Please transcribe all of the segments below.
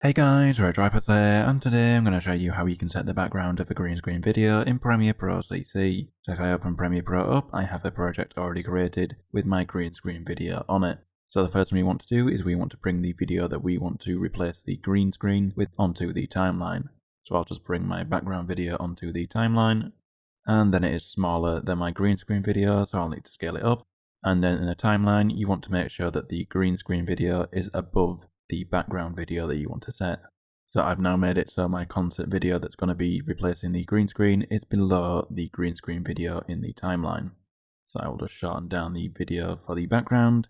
Hey guys, R4GE VipeRzZ here, and today I'm going to show you how you can set the background of a green screen video in Premiere Pro CC. So if I open Premiere Pro up, I have a project already created with my green screen video on it. So the first thing we want to do is we want to bring the video that we want to replace the green screen with onto the timeline. So I'll just bring my background video onto the timeline, and then it is smaller than my green screen video, so I'll need to scale it up. And then in the timeline, you want to make sure that the green screen video is above the background video that you want to set. So I've now made it so my concert video that's going to be replacing the green screen is below the green screen video in the timeline. So I will just shorten down the video for the background.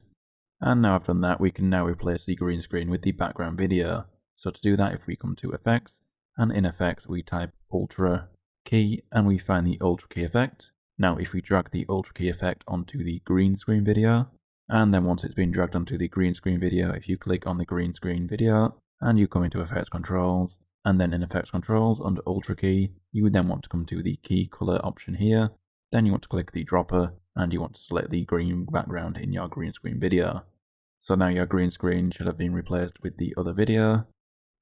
And now I've done that, we can now replace the green screen with the background video. So to do that, if we come to Effects, and in Effects we type Ultra Key, and we find the Ultra Key effect. Now if we drag the Ultra Key effect onto the green screen video, and then once it's been dragged onto the green screen video, if you click on the green screen video and you come into Effects Controls, and then in Effects Controls under Ultra Key, you would then want to come to the key color option here. Then you want to click the dropper and you want to select the green background in your green screen video. So now your green screen should have been replaced with the other video.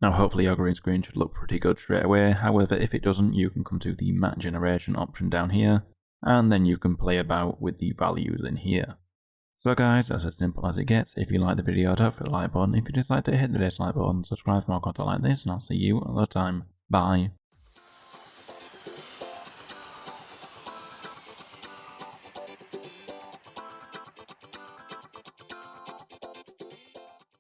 Now hopefully your green screen should look pretty good straight away. However, if it doesn't, you can come to the matte generation option down here, and then you can play about with the values in here. So guys, that's as simple as it gets. If you like the video, don't forget the like button. If you dislike it, hit the dislike button. Subscribe for more content like this, and I'll see you another time. Bye.